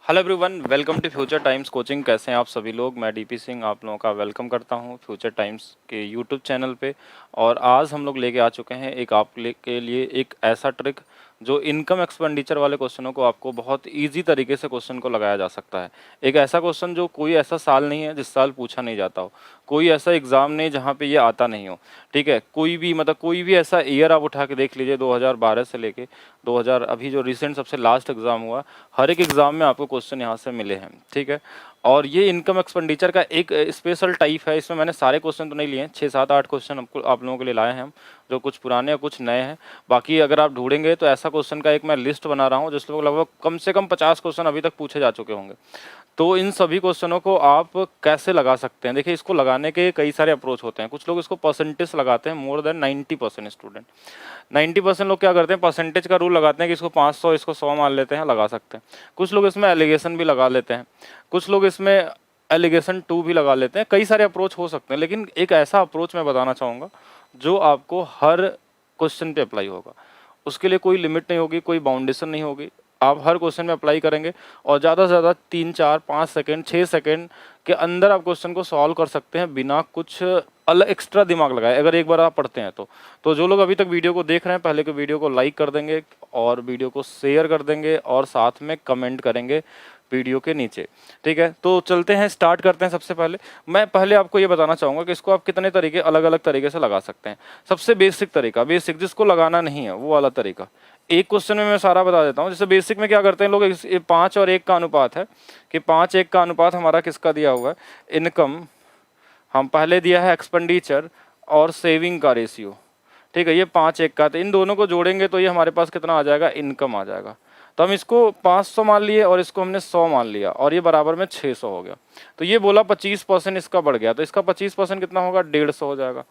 Hello everyone, welcome to Future Times Coaching. कैसे हैं आप सभी लोग? मैं डीपी सिंह आप लोगों का वेलकम करता हूं फ्यूचर टाइम्स के यूट्यूब चैनल पे। और आज हम लोग लेके आ चुके हैं के लिए एक ऐसा ट्रिक जो इनकम एक्सपेंडिचर वाले क्वेश्चनों को आपको बहुत इजी तरीके से क्वेश्चन को लगाया जा सकता है। एक ऐसा क्वेश्चन जो कोई ऐसा साल नहीं है जिस साल पूछा नहीं जाता हो, कोई ऐसा एग्ज़ाम नहीं जहाँ पे ये आता नहीं हो। ठीक है, कोई भी ऐसा ईयर आप उठा के देख लीजिए 2012 से लेके 2000 अभी जो रिसेंट सबसे लास्ट एग्ज़ाम हुआ, हर एक एग्ज़ाम में आपको क्वेश्चन यहाँ से मिले हैं। ठीक है, और ये इनकम एक्सपेंडिचर का एक स्पेशल टाइप है। इसमें मैंने सारे क्वेश्चन तो नहीं लिए हैं, 6 7 8 क्वेश्चन आपको आप लोगों के लिए लाए हैं हम, जो कुछ पुराने और कुछ नए हैं। बाकी अगर आप ढूंढेंगे तो ऐसा क्वेश्चन का एक मैं लिस्ट बना रहा हूँ जिसमें लगभग कम से कम 50 क्वेश्चन अभी तक पूछे जा चुके होंगे। तो इन सभी क्वेश्चनों को आप कैसे लगा सकते हैं? देखिए, इसको लगाने के कई सारे अप्रोच होते हैं। कुछ लोग इसको परसेंटेज लगाते हैं, मोर देन 90% स्टूडेंट 90% लोग क्या करते हैं, परसेंटेज का रूल लगाते हैं कि इसको 500 इसको 100 मान लेते हैं, लगा सकते हैं। कुछ लोग इसमें एलिगेशन भी लगा लेते हैं, कुछ लोग इसमें एलिगेशन 2 भी लगा लेते हैं। कई सारे अप्रोच हो सकते हैं, लेकिन एक ऐसा अप्रोच मैं बताना चाहूँगा जो आपको हर क्वेश्चन पे अप्लाई होगा। उसके लिए कोई लिमिट नहीं होगी, कोई बाउंडेशन नहीं होगी। आप हर क्वेश्चन में अप्लाई करेंगे और ज़्यादा से ज़्यादा 3 4 5 सेकंड 6 सेकंड के अंदर आप क्वेश्चन को सॉल्व कर सकते हैं बिना कुछ अलग एक्स्ट्रा दिमाग लगाए, अगर एक बार आप पढ़ते हैं तो जो लोग अभी तक वीडियो को देख रहे हैं, पहले के वीडियो को लाइक कर देंगे और वीडियो को शेयर कर देंगे और साथ में कमेंट करेंगे वीडियो के नीचे। ठीक है, तो चलते हैं, स्टार्ट करते हैं। सबसे पहले मैं आपको ये बताना चाहूँगा कि इसको आप कितने तरीके अलग अलग तरीके से लगा सकते हैं। सबसे बेसिक तरीका, बेसिक जिसको लगाना नहीं है वो वाला तरीका, एक क्वेश्चन में मैं सारा बता देता हूँ। जैसे बेसिक में क्या करते हैं लोग, 5 और 1 का अनुपात है कि 5 1 का अनुपात हमारा किसका दिया हुआ है, इनकम हम पहले दिया है, एक्सपेंडिचर और सेविंग का रेशियो। ठीक है, ये 5 1 का, तो इन दोनों को जोड़ेंगे तो ये हमारे पास कितना आ जाएगा, इनकम आ जाएगा। तो हम इसको 500 मान लिए और इसको हमने 100 मान लिया और ये बराबर में 600 हो गया। तो ये बोला 25% इसका बढ़ गया, तो इसका 25% कितना होगा, 150 हो जाएगा।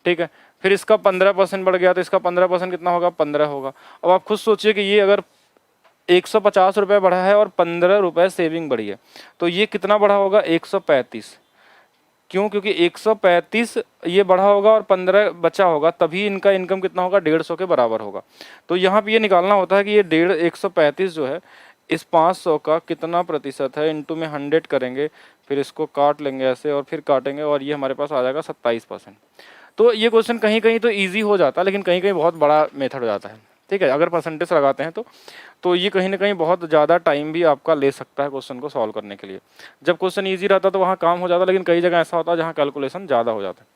ठीक है, फिर इसका 15% बढ़ गया तो इसका 15% कितना होगा, 15 होगा। अब आप खुद सोचिए कि ये अगर 150 रुपये बढ़ा है और 15 रुपये सेविंग बढ़ी है, तो ये कितना बढ़ा होगा, 135। क्यों? क्योंकि 135 ये बढ़ा होगा और 15 बचा होगा, तभी इनका इनकम कितना होगा, 150 के बराबर होगा। तो यहाँ पे ये निकालना होता है कि ये 135 जो है इस 500 का कितना प्रतिशत है, इनटू में 100 करेंगे, फिर इसको काट लेंगे ऐसे और फिर काटेंगे और ये हमारे पास आ जाएगा 27%। तो ये क्वेश्चन कहीं कहीं तो ईजी हो जाता है, लेकिन कहीं कहीं बहुत बड़ा मेथड हो जाता है। ठीक है, अगर परसेंटेज लगाते हैं तो ये कहीं ना कहीं बहुत ज़्यादा टाइम भी आपका ले सकता है क्वेश्चन को सॉल्व करने के लिए। जब क्वेश्चन ईजी रहता तो वहाँ काम हो जाता, लेकिन कई जगह ऐसा होता है जहाँ कैलकुलेशन ज़्यादा हो जाता है।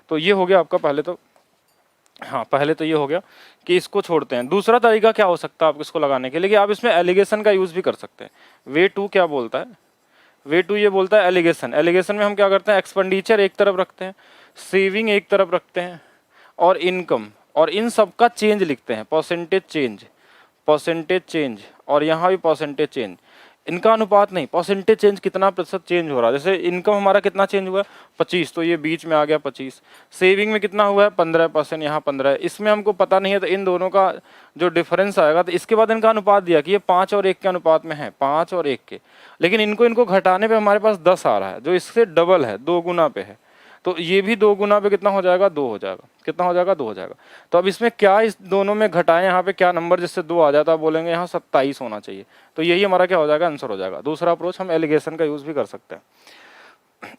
तो ये हो गया आपका पहले तो ये हो गया कि इसको छोड़ते हैं। दूसरा तरीका क्या हो सकता है आपको इसको लगाने के लिए, कि आप इसमें एलिगेशन का यूज़ भी कर सकते हैं। वे टू क्या बोलता है, वे टू ये बोलता है एलिगेशन। एलिगेशन में हम क्या करते हैं, एक्सपेंडिचर एक तरफ रखते हैं, सेविंग एक तरफ रखते हैं और इनकम, और इन सब का चेंज लिखते हैं, परसेंटेज चेंज और यहाँ भी परसेंटेज चेंज। इनका अनुपात नहीं, परसेंटेज चेंज कितना प्रतिशत चेंज हो रहा है। जैसे इनकम हमारा कितना चेंज हुआ है, 25, तो ये बीच में आ गया 25। सेविंग में कितना हुआ है, 15%, यहाँ 15 है। इसमें हमको पता नहीं है, तो इन दोनों का जो डिफरेंस आएगा, तो इसके बाद इनका अनुपात दिया कि ये 5 और 1 के अनुपात में है, 5 और 1 के, लेकिन इनको घटाने पर हमारे पास 10 आ रहा है, जो इससे डबल है, 2 गुना पे है। तो ये भी 2 गुना पे कितना हो जाएगा, 2 हो जाएगा। कितना हो जाएगा, 2 हो जाएगा। तो अब इसमें क्या, इस दोनों में घटाएं, यहाँ पे क्या नंबर जिससे 2 आ जाता है, बोलेंगे यहाँ 27 होना चाहिए। तो यही हमारा क्या हो जाएगा, आंसर हो जाएगा। दूसरा अप्रोच हम एलिगेशन का यूज़ भी कर सकते हैं।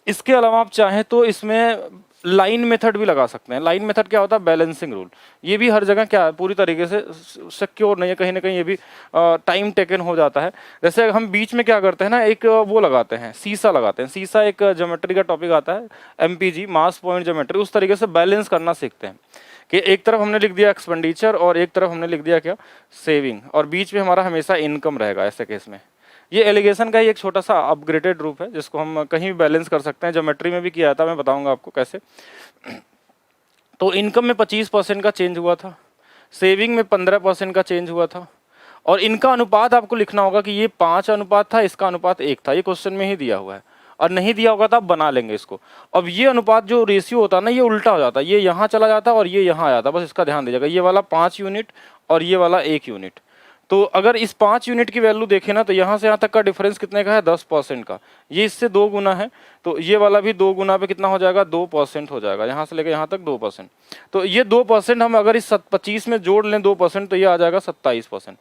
इसके अलावा आप चाहें तो इसमें लाइन मेथड भी लगा सकते हैं। लाइन मेथड क्या होता है, बैलेंसिंग रूल। ये भी हर जगह क्या है, पूरी तरीके से सिक्योर नहीं है, कहीं ना कहीं ये भी टाइम टेकन हो जाता है। जैसे हम बीच में क्या करते हैं ना, एक वो लगाते हैं, सीसा लगाते हैं। सीसा एक ज्योमेट्री का टॉपिक आता है, MPG, मास पॉइंट ज्योमेट्री। उस तरीके से बैलेंस करना सीखते हैं कि एक तरफ हमने लिख दिया एक्सपेंडिचर और एक तरफ हमने लिख दिया क्या, सेविंग, और बीच में हमारा हमेशा इनकम रहेगा। ऐसे केस में ये एलिगेशन का ही एक छोटा सा अपग्रेडेड रूप है, जिसको हम कहीं भी बैलेंस कर सकते हैं। ज्योमेट्री में भी किया था, मैं बताऊंगा आपको कैसे। तो इनकम में 25% का चेंज हुआ था, सेविंग में 15% का चेंज हुआ था, और इनका अनुपात आपको लिखना होगा कि ये 5 अनुपात था, इसका अनुपात 1 था। ये क्वेश्चन में ही दिया हुआ है, और नहीं दिया होगा तो आप बना लेंगे इसको। अब ये अनुपात जो रेशियो होता है ना, ये उल्टा हो जाता है, ये यहाँ चला जाता है और ये यहाँ आ जाता है। बस इसका ध्यान दीजिएगा, ये वाला 5 यूनिट और ये वाला 1 यूनिट। तो अगर इस 5 यूनिट की वैल्यू देखें ना, तो यहाँ से यहाँ तक का डिफरेंस कितने का है, 10% का। ये इससे 2 गुना है, तो ये वाला भी 2 गुना पे कितना हो जाएगा, 2% हो जाएगा। यहाँ से लेकर यहाँ तक 2%। तो ये 2% हम अगर इस 25 में जोड़ लें 2%, तो ये आ जाएगा 27%।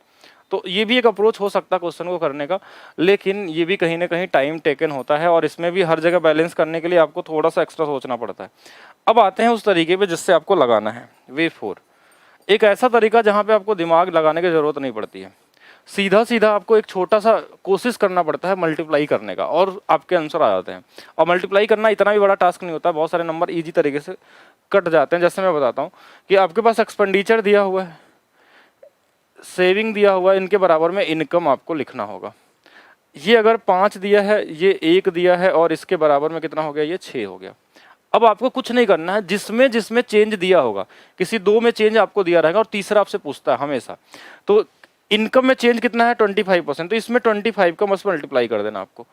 तो ये भी एक अप्रोच हो सकता है क्वेश्चन को करने का, लेकिन ये भी कहीं ना कहीं टाइम टेकन होता है और इसमें भी हर जगह बैलेंस करने के लिए आपको थोड़ा सा एक्स्ट्रा सोचना पड़ता है। अब आते हैं उस तरीके पे जिससे आपको लगाना है। वे 4 एक ऐसा तरीका जहाँ पे आपको दिमाग लगाने की ज़रूरत नहीं पड़ती है, सीधा सीधा आपको एक छोटा सा कोशिश करना पड़ता है मल्टीप्लाई करने का और आपके आंसर आ जाते हैं। और मल्टीप्लाई करना इतना भी बड़ा टास्क नहीं होता, बहुत सारे नंबर ईजी तरीके से कट जाते हैं। जैसे मैं बताता हूँ कि आपके पास एक्सपेंडिचर दिया हुआ है, सेविंग दिया हुआ है, इनके बराबर में इनकम आपको लिखना होगा। ये अगर 5 दिया है, ये 1 दिया है और इसके बराबर में कितना हो गया, ये 6 हो गया। अब आपको कुछ नहीं करना है, जिसमें जिसमें चेंज दिया होगा, किसी 2 में चेंज आपको दिया रहेगा और तीसरा आपसे पूछता है हमेशा, तो इनकम में चेंज कितना है 25%, तो इसमें 25 का मस्त मल्टीप्लाई कर देना आपको।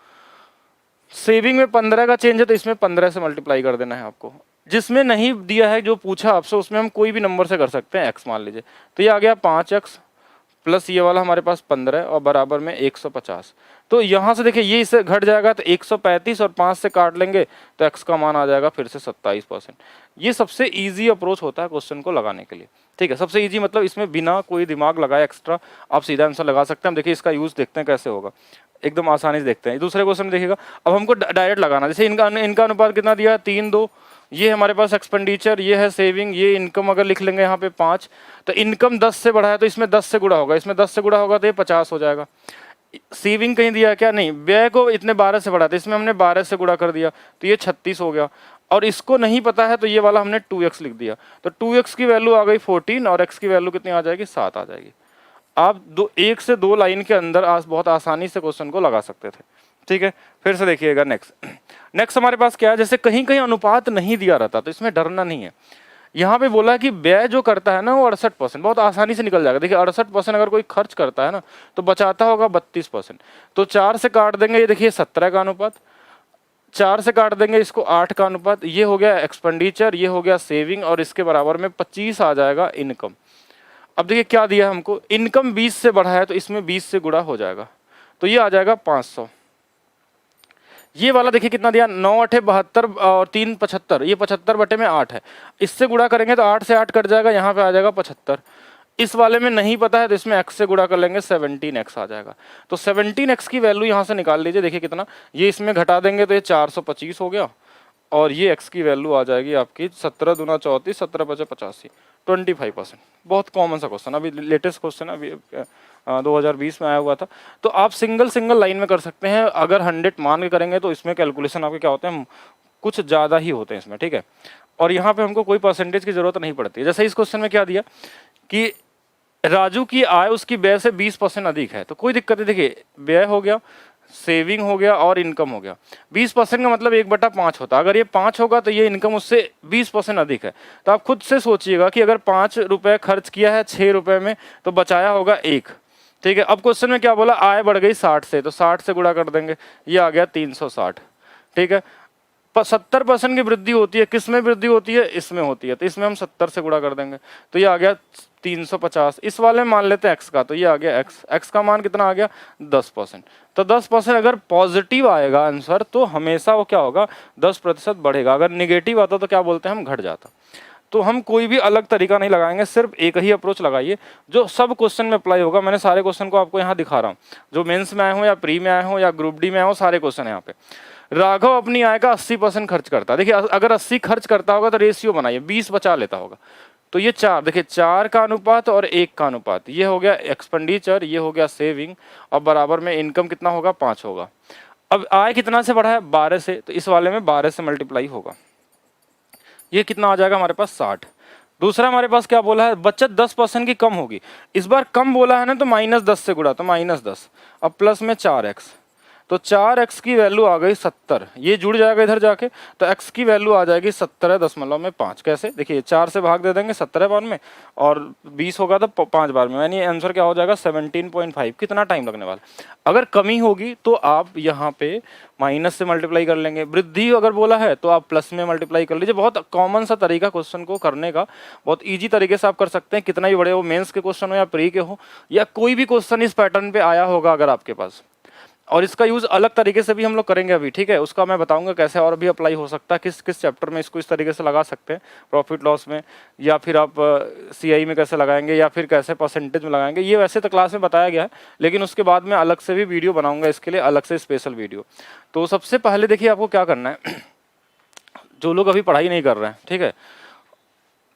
सेविंग में 15 का चेंज है तो इसमें 15 से मल्टीप्लाई कर देना है आपको। जिसमें नहीं दिया है, जो पूछा आपसे, उसमें हम कोई भी नंबर से कर सकते हैं, एक्स मान लीजिए, तो ये आ गया 5x प्लस ये वाला हमारे पास 15 और बराबर में 150। तो यहाँ से देखिए ये इससे घट जाएगा तो 135 और 5 से काट लेंगे तो x का मान आ जाएगा फिर से 27%। ये सबसे इजी अप्रोच होता है क्वेश्चन को लगाने के लिए, ठीक है। सबसे इजी मतलब इसमें बिना कोई दिमाग लगाए एक्स्ट्रा आप सीधा आंसर लगा सकते हैं। देखिए इसका यूज़ देखते हैं कैसे होगा, एकदम आसानी से देखते हैं। दूसरे क्वेश्चन में देखिएगा, अब हमको डायरेक्ट लगाना, जैसे इनका अनुपात कितना दिया है 3:2, ये हमारे पास एक्सपेंडिचर, ये है सेविंग, ये इनकम अगर लिख लेंगे यहाँ पे 5, तो इनकम 10 से बढ़ा है तो इसमें 10 से गुणा होगा, इसमें 10 से गुणा होगा तो ये 50 हो जाएगा। सेविंग कहीं दिया है क्या, नहीं, व्यय को इतने 12 से बढ़ा था, इसमें हमने 12 से गुणा कर दिया तो ये 36 हो गया। और इसको नहीं पता है तो ये वाला हमने 2x लिख दिया, तो 2x की वैल्यू आ गई 14 और x की वैल्यू कितनी आ जाएगी, 7 आ जाएगी। आप 1 से 2 लाइन के अंदर बहुत आसानी से क्वेश्चन को लगा सकते थे, ठीक है। फिर से देखिएगा नेक्स्ट हमारे पास क्या है, जैसे कहीं कहीं अनुपात नहीं दिया रहता तो इसमें डरना नहीं है। यहाँ पे बोला कि व्यय जो करता है ना वो 68%, बहुत आसानी से निकल जाएगा। देखिए 68% अगर कोई खर्च करता है ना तो बचाता होगा 32%, तो 4 से काट देंगे, ये देखिए 17 का अनुपात, 4 से काट देंगे इसको 8 का अनुपात, ये हो गया एक्सपेंडिचर, ये हो गया सेविंग और इसके बराबर में 25 आ जाएगा इनकम। अब देखिए क्या दिया हमको, इनकम 20 से बढ़ा है तो इसमें 20 से गुणा हो जाएगा, तो ये आ जाएगा 500। ये वाला देखिए कितना दिया, 9 8 72 और 3 75, ये 75 बटे में 8 है, इससे गुणा करेंगे तो 8 से 8 कट जाएगा, यहाँ पे आ जाएगा 75। इस वाले में नहीं पता है तो इसमें x से गुणा कर लेंगे, 17x आ जाएगा। तो 17x की वैल्यू यहाँ से निकाल लीजिए, देखिए कितना, ये इसमें घटा देंगे तो ये 425 हो गया और ये x की वैल्यू आ जाएगी आपकी 17 दूना 34, 17 पचे 85, 25%। बहुत कॉमन सा क्वेश्चन, अभी लेटेस्ट क्वेश्चन अभी 2020 में आया हुआ था। तो आप सिंगल लाइन में कर सकते हैं, अगर 100 मान के करेंगे तो इसमें कैलकुलेशन आपके क्या होते हैं, कुछ ज़्यादा ही होते हैं इसमें, ठीक है। और यहाँ पे हमको कोई परसेंटेज की जरूरत नहीं पड़ती है। जैसे इस क्वेश्चन में क्या दिया कि राजू की आय उसकी व्यय से 20% अधिक है, तो कोई दिक्कत नहीं। देखिए व्यय हो गया, सेविंग हो गया और इनकम हो गया, 20% का मतलब 1/5 होता है। अगर ये 5 होगा तो ये इनकम उससे 20% अधिक है। तो आप खुद से सोचिएगा कि अगर 5 रुपये खर्च किया है 6 रुपये में तो बचाया होगा 1, ठीक है। अब क्वेश्चन में क्या बोला, आय बढ़ गई 60 से, तो 60 से गुणा कर देंगे, ये आ गया 360, ठीक है। 70% की वृद्धि होती है, किस में वृद्धि होती है, इसमें होती है, तो इसमें हम 70 से गुणा कर देंगे तो ये आ गया 350। इस वाले में मान लेते हैं x का, तो ये आ गया x का मान कितना आ गया 10%। तो 10% अगर पॉजिटिव आएगा आंसर तो हमेशा वो क्या होगा 10% बढ़ेगा, अगर निगेटिव आता तो क्या बोलते हैं हम, घट जाता। तो हम कोई भी अलग तरीका नहीं लगाएंगे, सिर्फ एक ही अप्रोच लगाइए जो सब क्वेश्चन में अप्लाई होगा। मैंने सारे क्वेश्चन को आपको यहाँ दिखा रहा हूँ, जो मेंस में आए हो या प्री में आए हो या ग्रुप डी में आए हो, सारे क्वेश्चन यहाँ पे। राघव अपनी आय का 80% खर्च करता है। देखिए अगर 80 खर्च करता होगा तो रेशियो बनाइए, 20 बचा लेता होगा, तो ये 4, देखिए 4 का अनुपात और 1 का अनुपात, ये हो गया एक्सपेंडिचर, ये हो गया सेविंग और बराबर में इनकम कितना होगा 5 होगा। अब आय कितना से बढ़ा है 12 से, तो इस वाले में 12 से मल्टीप्लाई होगा, ये कितना आ जाएगा हमारे पास 60। दूसरा हमारे पास क्या बोला है, बचत 10% की कम होगी। इस बार कम बोला है ना तो -10 से गुणा, तो -10, अब प्लस में 4x, तो 4x की वैल्यू आ गई 70, ये जुड़ जाएगा इधर जाके, तो x की वैल्यू आ जाएगी 17.5। कैसे, देखिए 4 से भाग दे देंगे 17 बार में और 20 होगा तो 5 बार में, यानी आंसर क्या हो जाएगा 17.5। कितना टाइम लगने वाला। अगर कमी होगी तो आप यहाँ पे माइनस से मल्टीप्लाई कर लेंगे, वृद्धि अगर बोला है तो आप प्लस में मल्टीप्लाई कर लीजिए। बहुत कॉमन सा तरीका क्वेश्चन को करने का, बहुत ईजी तरीके से आप कर सकते हैं, कितना ही बड़े हो, मेंस के क्वेश्चन हो या प्री के हो या कोई भी क्वेश्चन इस पैटर्न पे आया होगा अगर आपके पास। और इसका यूज़ अलग तरीके से भी हम लोग करेंगे अभी, ठीक है, उसका मैं बताऊंगा कैसे और भी अप्लाई हो सकता है, किस किस चैप्टर में इसको इस तरीके से लगा सकते हैं, प्रॉफिट लॉस में, या फिर आप सीआई में कैसे लगाएंगे, या फिर कैसे परसेंटेज में लगाएंगे। ये वैसे तो क्लास में बताया गया है, लेकिन उसके बाद मैं अलग से भी वीडियो बनाऊंगा इसके लिए, अलग से स्पेशल वीडियो। तो सबसे पहले देखिए आपको क्या करना है जो लोग अभी पढ़ाई नहीं कर रहे हैं, ठीक है,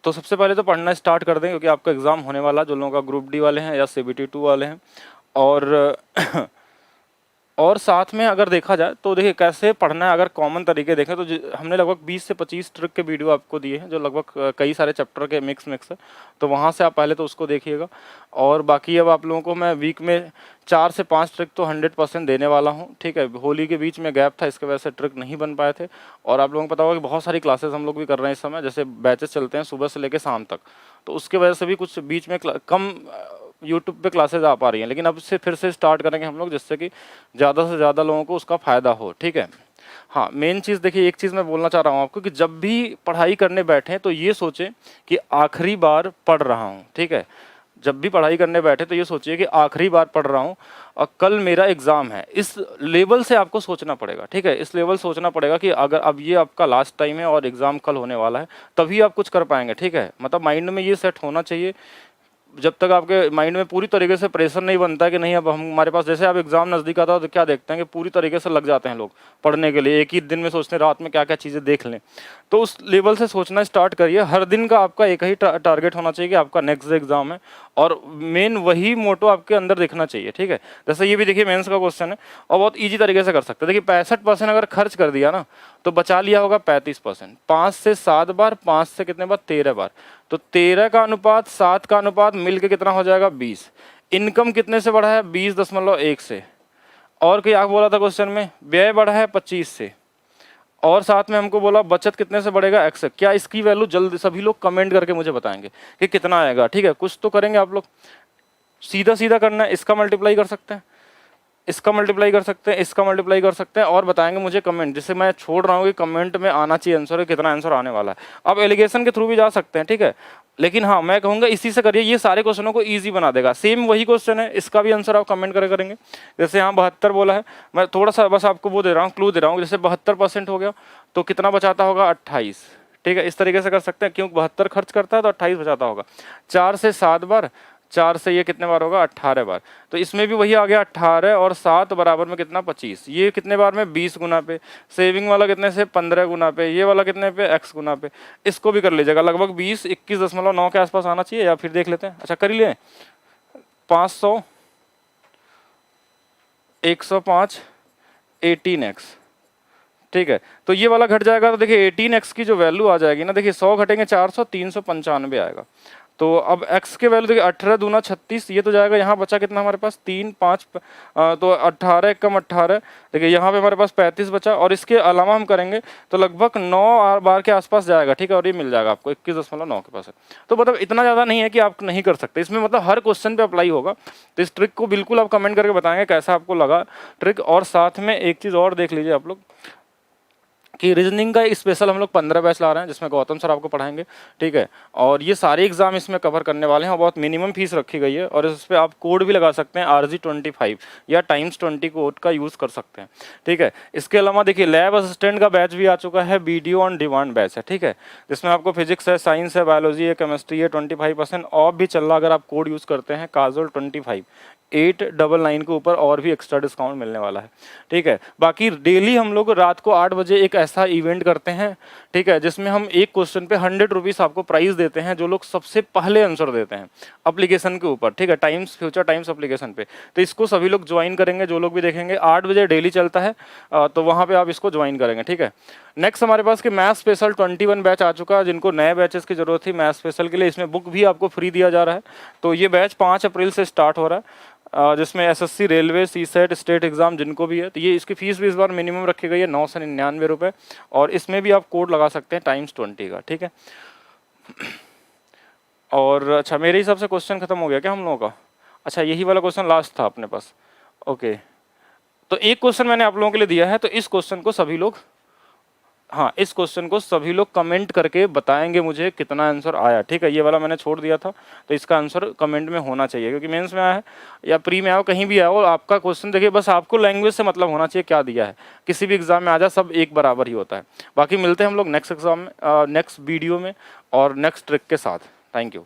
तो सबसे पहले तो पढ़ना स्टार्ट कर दें, क्योंकि आपका एग्ज़ाम होने वाला, जो लोगों का ग्रुप डी वाले हैं या CBT 2 वाले हैं। और और साथ में अगर देखा जाए तो देखिए कैसे पढ़ना है, अगर कॉमन तरीके देखें तो हमने लगभग 20 से 25 ट्रिक के वीडियो आपको दिए हैं, जो लगभग कई सारे चैप्टर के मिक्स है, तो वहाँ से आप पहले तो उसको देखिएगा। और बाकी अब आप लोगों को मैं वीक में 4 से 5 ट्रिक तो 100% देने वाला हूँ, ठीक है। होली के बीच में गैप था, इसके वजह से ट्रिक नहीं बन पाए थे। और आप लोगों को पता होगा कि बहुत सारी क्लासेस हम लोग भी कर रहे हैं इस समय, जैसे बैचेस चलते हैं सुबह से लेकर शाम तक, तो उसके वजह से भी कुछ बीच में कम यूट्यूब पे क्लासेस आ पा रही हैं, लेकिन अब से फिर से स्टार्ट करेंगे हम लोग, जिससे कि ज़्यादा से ज़्यादा लोगों को उसका फ़ायदा हो, ठीक है। हाँ, मेन चीज़ देखिए, एक चीज़ मैं बोलना चाह रहा हूँ आपको कि जब भी पढ़ाई करने बैठें तो ये सोचें कि आखिरी बार पढ़ रहा हूँ, ठीक है। जब भी पढ़ाई करने बैठे तो ये सोचिए कि आखिरी बार पढ़ रहा हूँ और कल मेरा एग्ज़ाम है। इस लेवल से आपको सोचना पड़ेगा, ठीक है, इस लेवल सोचना पड़ेगा कि अगर अब ये आपका लास्ट टाइम है और एग्ज़ाम कल होने वाला है, तभी आप कुछ कर पाएंगे, ठीक है। मतलब माइंड में ये सेट होना चाहिए। जब तक आपके माइंड में पूरी तरीके से प्रेशर नहीं बनता कि नहीं अब हम हमारे पास, जैसे आप एग्जाम नज़दीक आता है तो क्या देखते हैं कि पूरी तरीके से लग जाते हैं लोग पढ़ने के लिए, एक ही दिन में सोचते हैं रात में क्या क्या चीज़ें देख लें। तो उस लेवल से सोचना स्टार्ट करिए। हर दिन का आपका एक ही टारगेट होना चाहिए कि आपका नेक्स्ट एग्जाम है, और मेन वही मोटो आपके अंदर दिखना चाहिए, ठीक है। जैसे ये भी देखिए मेंस का क्वेश्चन है और बहुत ईजी तरीके से कर सकते हैं। देखिए 65% अगर खर्च कर दिया ना तो बचा लिया होगा 35%। 5 से 7 बार, 5 से कितने बार, 13 बार, तो 13 का अनुपात 7 का अनुपात मिलके कितना हो जाएगा, 20। इनकम कितने से बढ़ा है, 20.1 से। और क्या बोला था क्वेश्चन में, व्यय बढ़ा है 25 से, और साथ में हमको बोला बचत कितने से बढ़ेगा, x से। क्या इसकी वैल्यू जल्द सभी लोग कमेंट करके मुझे बताएंगे कि कितना आएगा, ठीक है। कुछ तो करेंगे आप लोग, सीधा सीधा करना है, इसका मल्टीप्लाई कर सकते हैं, इसका मल्टीप्लाई कर सकते हैं, इसका मल्टीप्लाई कर सकते हैं, और बताएंगे मुझे कमेंट, जिससे मैं छोड़ रहा हूँ कि कमेंट में आना चाहिए आंसर है, कितना आंसर आने वाला है। अब एलिगेशन के थ्रू भी जा सकते हैं, ठीक है, लेकिन हाँ मैं कहूँगा इसी से करिए, ये सारे क्वेश्चनों को इजी बना देगा। सेम वही क्वेश्चन है, इसका भी आंसर आप कमेंट करेंगे। जैसे यहाँ 72 बोला है, मैं थोड़ा सा बस आपको वो दे रहा हूँ, क्लू दे रहा हूँ। जैसे 72% हो गया तो कितना बचाता होगा, 28, ठीक है। इस तरीके से कर सकते हैं, क्योंकि 72 खर्च करता है तो 28 बचाता होगा। 4 से 7 बार, 4 से ये कितने बार होगा, 18 बार, तो इसमें भी वही आ गया 18 और 7 बराबर में कितना, 25। ये कितने बार में, 20 गुना पे। सेविंग वाला कितने से, 15 गुना पे। ये वाला कितने पे, x गुना पे। इसको भी कर लीजिएगा, लगभग 20 21.9 के आसपास आना चाहिए, या फिर देख लेते हैं, अच्छा कर ही लें, 500, 105, 18x, ठीक है। तो ये वाला घट जाएगा, तो देखिए 18x की जो वैल्यू आ जाएगी ना, देखिए 100 घटेंगे 400, 395 आएगा। तो अब x के वैल्यू देखिए 18 दूना 36, ये तो जाएगा, यहाँ बचा कितना हमारे पास, 3 5, तो 18 कम 18, देखिए यहाँ पे हमारे पास 35 बचा। और इसके अलावा हम करेंगे तो लगभग 9 बार के आसपास जाएगा, ठीक है, और ये मिल जाएगा आपको 21.9 के पास है। तो मतलब इतना ज़्यादा नहीं है कि आप नहीं कर सकते इसमें, मतलब हर क्वेश्चन पे अप्लाई होगा। तो इस ट्रिक को बिल्कुल आप कमेंट करके बताएंगे कैसा आपको लगा ट्रिक। और साथ में एक चीज़ और देख लीजिए आप लोग कि रीजनिंग का स्पेशल हम लोग 15 बैच ला रहे हैं, जिसमें गौतम सर आपको पढ़ाएंगे, ठीक है। और ये सारे एग्जाम इसमें कवर करने वाले हैं, और बहुत मिनिमम फीस रखी गई है। और इस पर आप कोड भी लगा सकते हैं, RG25 या ×20 कोड का यूज़ कर सकते हैं, ठीक है। इसके अलावा देखिए लैब असिस्टेंट का बैच भी आ चुका है, वीडियो ऑन डिमांड बैच है, ठीक है, जिसमें आपको फिजिक्स है, साइंस है, बायोलॉजी है, केमिस्ट्री है, 25% ऑफ भी चल रहा अगर आप कोड यूज़ करते हैं काजोल 25 899 के ऊपर, और भी एक्स्ट्रा डिस्काउंट मिलने वाला है, ठीक है। बाकी डेली हम लोग रात को 8 बजे एक ऐसा इवेंट करते हैं, ठीक है, जिसमें हम एक क्वेश्चन पे 100 रुपीज़ आपको प्राइस देते हैं, जो लोग सबसे पहले आंसर देते हैं एप्लीकेशन के ऊपर, ठीक है, टाइम्स फ्यूचर टाइम्स एप्लीकेशन पे। तो इसको सभी लोग ज्वाइन करेंगे, जो लोग भी देखेंगे, 8 बजे डेली चलता है, तो वहाँ पे आप इसको ज्वाइन करेंगे, ठीक है। नेक्स्ट हमारे पास कि मैथ स्पेशल 21 बैच आ चुका है, जिनको नए बैचेस की जरूरत थी मैथ स्पेशल के लिए, इसमें बुक भी आपको फ्री दिया जा रहा है। तो ये बैच 5 अप्रैल से स्टार्ट हो रहा है, जिसमें SSC, railway, CSAT, state exam जिनको भी है। तो ये इसकी फीस भी इस बार मिनिमम रखी गई है 999 रुपये, और इसमें भी आप कोड लगा सकते हैं ×20 का, ठीक है। और अच्छा मेरे हिसाब से क्वेश्चन खत्म हो गया क्या हम लोगों का, अच्छा यही वाला क्वेश्चन लास्ट था अपने पास, ओके। तो एक क्वेश्चन मैंने आप लोगों के लिए दिया है, तो इस क्वेश्चन को सभी लोग हाँ, इस क्वेश्चन को सभी लोग कमेंट करके बताएंगे मुझे कितना आंसर आया, ठीक है। ये वाला मैंने छोड़ दिया था, तो इसका आंसर कमेंट में होना चाहिए, क्योंकि मेंस में आया है या प्री में आया हो, कहीं भी आया हो, आपका क्वेश्चन देखिए, बस आपको लैंग्वेज से मतलब होना चाहिए क्या दिया है। किसी भी एग्जाम में आ जाए, सब एक बराबर ही होता है। बाकी मिलते हैं हम लोग नेक्स्ट एग्जाम में, नेक्स्ट वीडियो में और नेक्स्ट ट्रिक के साथ। Thank you.